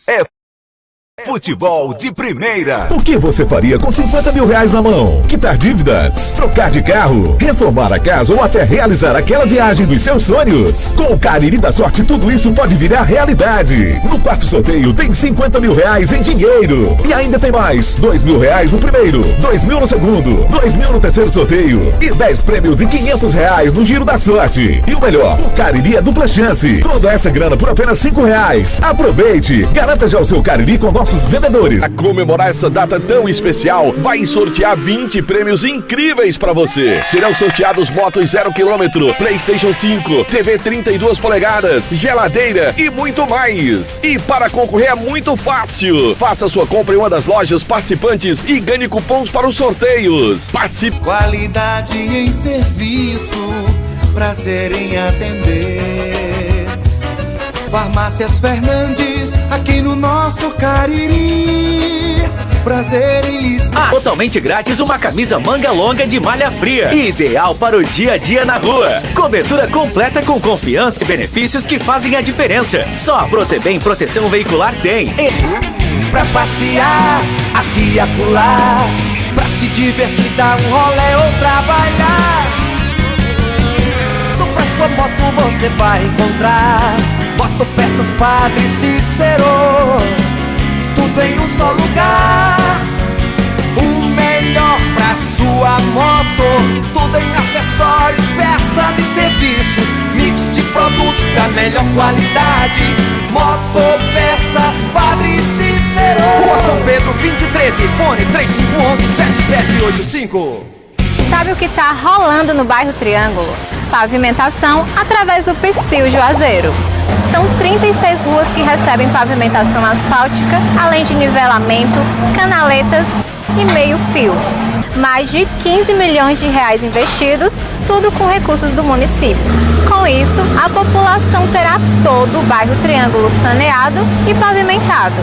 É futebol de primeira. O que você faria com 50 mil reais na mão? Quitar dívidas, trocar de carro, reformar a casa ou até realizar aquela viagem dos seus sonhos? Com o Cariri da Sorte, tudo isso pode virar realidade. No quarto sorteio tem 50 mil reais em dinheiro. E ainda tem mais: 2 mil reais no primeiro, 2 mil no segundo, 2 mil no terceiro sorteio e 10 prêmios de 500 reais no Giro da Sorte. E o melhor, o Cariri é dupla chance. Toda essa grana por apenas 5 reais. Aproveite! Garanta já o seu Cariri com nossos vendedores. A comemorar essa data tão especial, vai sortear 20 prêmios incríveis para você. Serão sorteados motos 0 km, PlayStation 5, TV 32 polegadas, geladeira e muito mais. E para concorrer é muito fácil. Faça sua compra em uma das lojas participantes e ganhe cupons para os sorteios. Participe. Qualidade em serviço, prazer em atender. Farmácias Fernandes, aqui no nosso Cariri. Prazer em lhes... Totalmente grátis uma camisa manga longa de malha fria. Ideal para o dia a dia na rua. Cobertura completa com confiança e benefícios que fazem a diferença. Só a Protebem Proteção Veicular tem. Pra passear, aqui e acolá. Pra se divertir, dar um rolê ou trabalhar. Pra sua moto você vai encontrar Moto Peças Padre Cícero, tudo em um só lugar. O melhor pra sua moto, tudo em acessórios, peças e serviços. Mix de produtos da melhor qualidade. Moto Peças Padre Cícero, Rua São Pedro 2013, fone 3511-7785. Sabe o que tá rolando no bairro Triângulo? Pavimentação através do Psyu Juazeiro. São 36 ruas que recebem pavimentação asfáltica, além de nivelamento, canaletas e meio-fio. Mais de 15 milhões de reais investidos, tudo com recursos do município. Com isso, a população terá todo o bairro Triângulo saneado e pavimentado.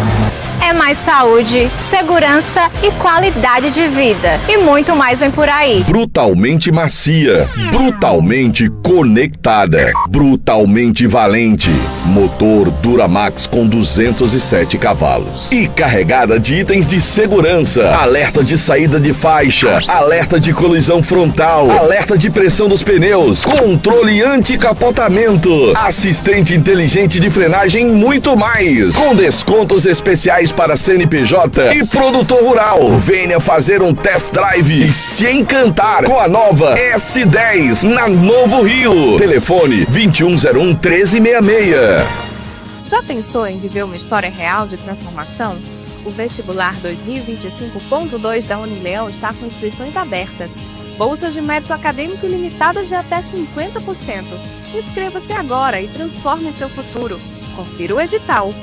É mais saúde, segurança e qualidade de vida. E muito mais vem por aí. Brutalmente macia, brutalmente conectada, brutalmente valente. Motor Duramax com 207 cavalos. E carregada de itens de segurança. Alerta de saída de faixa, alerta de colisão frontal, alerta de pressão dos pneus, controle anti-capotamento, assistente inteligente de frenagem e muito mais. Com descontos especiais para CNPJ e produtor rural. Venha fazer um test drive e se encantar com a nova S10 na Novo Rio. Telefone 2101-1366. Já pensou em viver uma história real de transformação? O vestibular 2025.2 da Unileão está com inscrições abertas. Bolsas de mérito acadêmico ilimitadas de até 50%. Inscreva-se agora e transforme seu futuro. Confira o edital.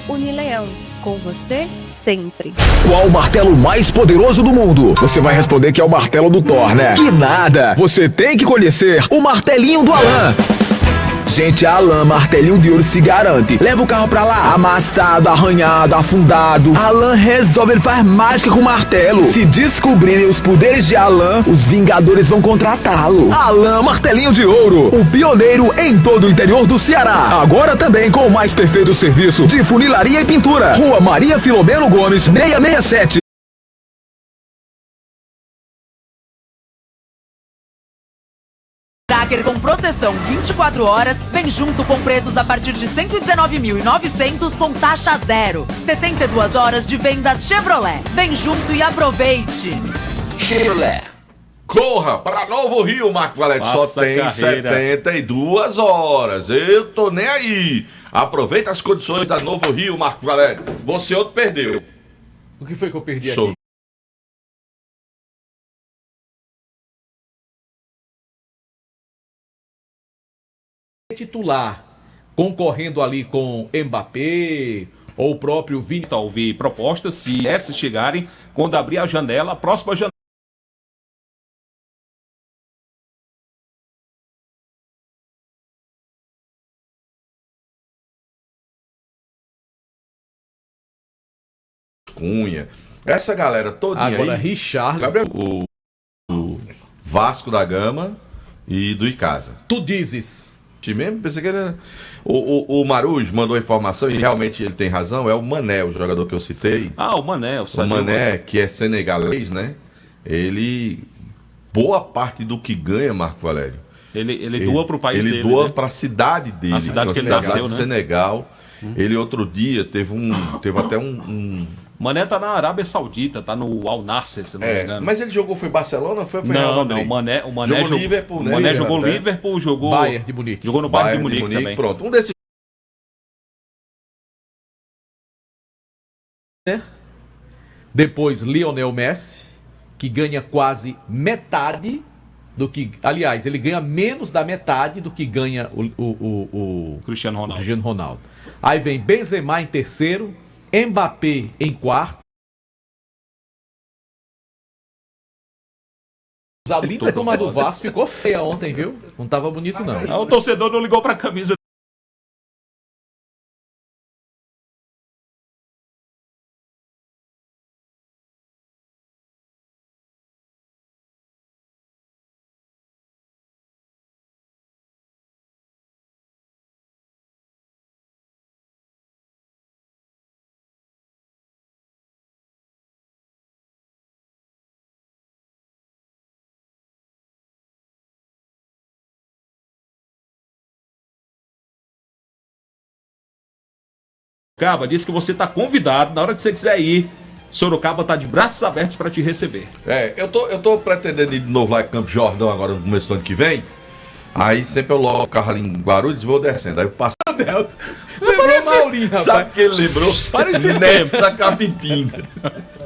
Unileão, com você sempre. Qual o martelo mais poderoso do mundo? Você vai responder que é o martelo do Thor, né? Que nada! Você tem que conhecer o martelinho do Alan. Gente, a Alan Martelinho de Ouro se garante. Leva o carro pra lá, amassado, arranhado, afundado. Alan resolve, ele faz mágica com o martelo. Se descobrirem os poderes de Alan, os Vingadores vão contratá-lo. Alan Martelinho de Ouro, o pioneiro em todo o interior do Ceará. Agora também com o mais perfeito serviço de funilaria e pintura. Rua Maria Filomeno Gomes, 667. Tracker com proteção 24 horas, vem junto com preços a partir de 119.900 com taxa zero. 72 horas de vendas Chevrolet. Vem junto e aproveite. Chevrolet. Corra para Novo Rio, Marco Valério. Só tem carreira. 72 horas. Eu tô nem aí. Aproveita as condições da Novo Rio, Marco Valério. Você outro perdeu. O que foi que eu perdi aqui? Titular, concorrendo ali com Mbappé ou o próprio Vini. Ouvir propostas, se essas chegarem, quando abrir a janela, a próxima janela. Cunha, essa galera todinha agora, aí. Richard, o Vasco da Gama e do Icasa. Tu dizes. Mesmo, pensei que era... O Marujo mandou a informação e realmente ele tem razão, é o Mané, o jogador que eu citei. O Mané, o Mané, que é senegalês, né? Ele, boa parte do que ganha, Marco Valério, ele doa para o país dele. Ele doa para a cidade dele, a cidade que ele nasceu, né? Senegal. Ele outro dia teve até um... Mané tá na Arábia Saudita, tá no Al Nassr, se não me engano. Mas ele jogou, foi Barcelona ou foi Real Madrid? Não, o Mané jogou Liverpool, né? O Mané jogou Liverpool, jogou Bayern de Munique. Jogou no Bayern de Munique também. Pronto, um desses... Depois, Lionel Messi, que ganha quase metade do que... Aliás, ele ganha menos da metade do que ganha o Cristiano Ronaldo. Aí vem Benzema em terceiro, Mbappé em quarto. A linda turma do Vasco ficou feia ontem, viu? Não tava bonito, não. O torcedor não ligou pra camisa. Sorocaba, disse que você está convidado, na hora que você quiser ir, Sorocaba está de braços abertos para te receber. Eu tô pretendendo ir de novo lá em Campo Jordão agora no começo do ano que vem. Aí sempre eu logo o carro ali em Guarulhos e vou descendo. Aí eu passo. Lembrou Maurinho, rapaz. Sabe o que ele lembrou? Parece Neto da Capitinga.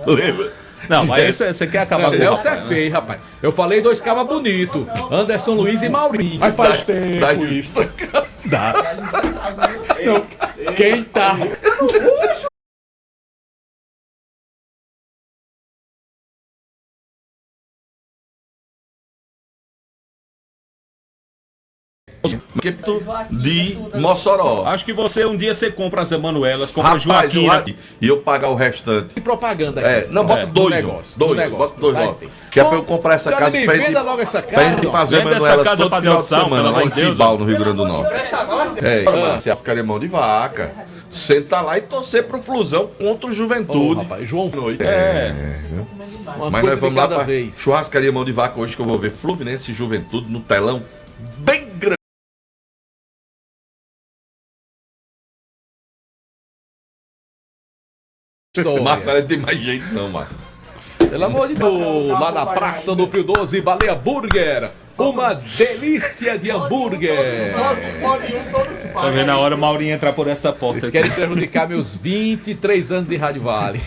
Lembra? Não, mas você quer acabar com Nelson é feio, rapaz. Eu falei dois cabas bonitos. Anderson Luiz e Maurinho. Mas faz tempo isso. Dá. Não, quem tá... de Mossoró. Acho que um dia você compra as Emanuelas, compra Joaquim. E eu pagar o restante. Que propaganda aqui. Não, bota dois bota dois lotes. Que é pra eu comprar essa casa pra venda logo essa casa. Pra gente fazer Emanuelas todo final de semana lá em Tibau, no Rio Grande do Norte. Se as mão de vaca. Sentar lá e torcer pro Flusão contra o Juventude. Rapaz, João Noite. Mas nós vamos lá pra churrascaria Mão de Vaca hoje, que eu vou ver Fluminense e Juventude no telão bem grande. Marco, não tem mais jeito não, Marco. Pelo amor de Deus, lá na Praça do Pio 12, Baleia Burger. Uma delícia de hambúrguer. Tá vendo a hora o Maurinho entrar por essa porta. Eles querem prejudicar meus 23 anos de Rádio Vale.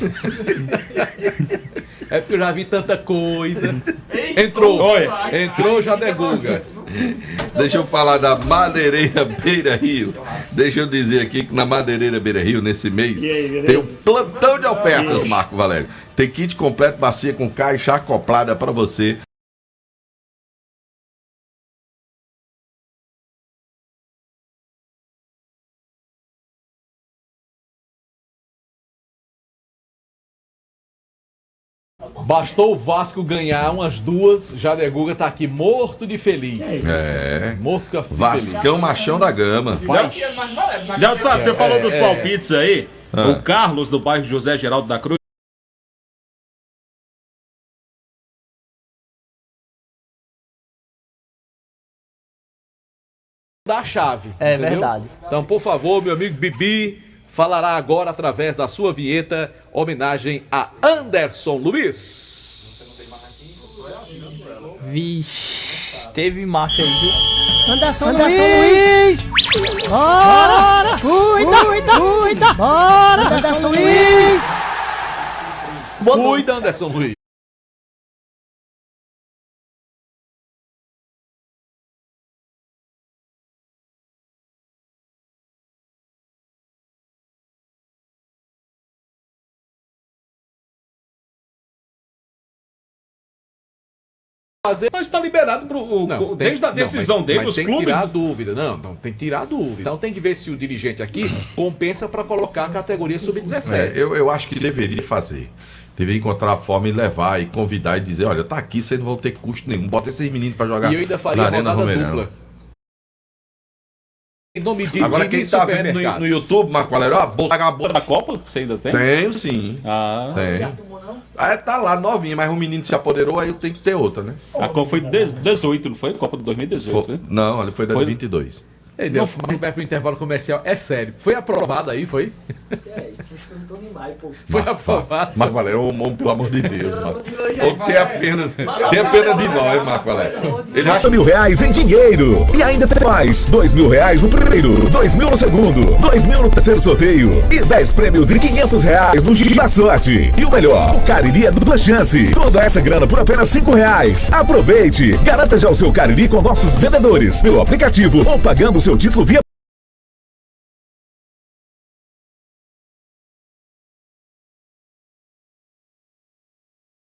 É porque eu já vi tanta coisa. Entrou Jadé Guga. Deixa eu falar da Madeireira Beira Rio. Deixa eu dizer aqui que na Madeireira Beira Rio, nesse mês, tem um plantão de ofertas, Marco Valério. Tem kit completo, bacia com caixa acoplada para você. Bastou o Vasco ganhar umas duas, Jadé Guga tá aqui morto de feliz. Morto de feliz. Vascão Machão da Gama. Você falou dos palpites aí. O Carlos, do bairro José Geraldo da Cruz. Da chave. Entendeu? Verdade. Então, por favor, meu amigo Bibi falará agora através da sua vinheta homenagem a Anderson Luiz. Vixe, teve marcha aí, viu? Anderson Luiz! Bora! Cuida! Bora, Anderson Luiz! Cuida, Anderson Luiz! Mas está liberado desde a decisão dele, os tem clubes. Tem que tirar a dúvida. Não, tem que tirar a dúvida. Então tem que ver se o dirigente aqui compensa para colocar a categoria sub-17. Eu acho que deveria fazer. Deveria encontrar a forma e levar e convidar e dizer: olha, tá aqui, vocês não vão ter custo nenhum. Bota esses meninos para jogar. E eu ainda faria na Arena rodada Romeirão. dupla. Em nome de Agora quem tá vendo no YouTube, Marco Valério, ó, a bolsa da Copa, você ainda tem? Tenho sim. Ah. Tem. Aí tá lá, novinha, mas o menino se apoderou, aí eu tenho que ter outra, né? A Copa foi 18, não foi? Copa de 2018, né? Não, ele foi da 22. Ei, Deus, vai pro intervalo comercial. É sério. Foi aprovado aí, foi? É isso, vocês não estão demais, pô. Foi aprovado. Marco Valério, homem, pelo amor de Deus, Marco. Tem a pena de nós, Marco Valério. Ele acha R$1.000 em dinheiro. E ainda tem mais. R$2.000 no primeiro, R$2.000 no segundo, R$2.000 no terceiro sorteio. E 10 prêmios de R$500 no Giro da Sorte. E o melhor, o Cariri é dupla chance. Toda essa grana por apenas R$5. Aproveite. Garanta já o seu Cariri com nossos vendedores. Pelo aplicativo ou pagando o seu título via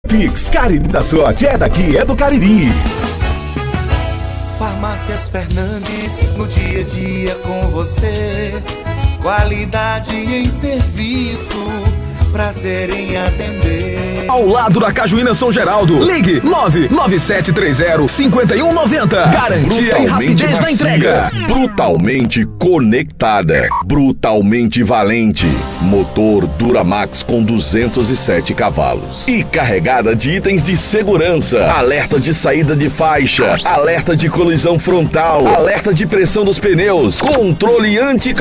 Pix. Cariri da Sorte é daqui, é do Cariri. Farmácias Fernandes, no dia a dia com você. Qualidade em serviço, prazer em atender. Ao lado da Cajuína São Geraldo. Ligue 99730-5190. Garantia e rapidez na entrega. Brutalmente conectada. Brutalmente valente. Motor Duramax com 207 cavalos. E carregada de itens de segurança. Alerta de saída de faixa. Alerta de colisão frontal. Alerta de pressão dos pneus. Controle anti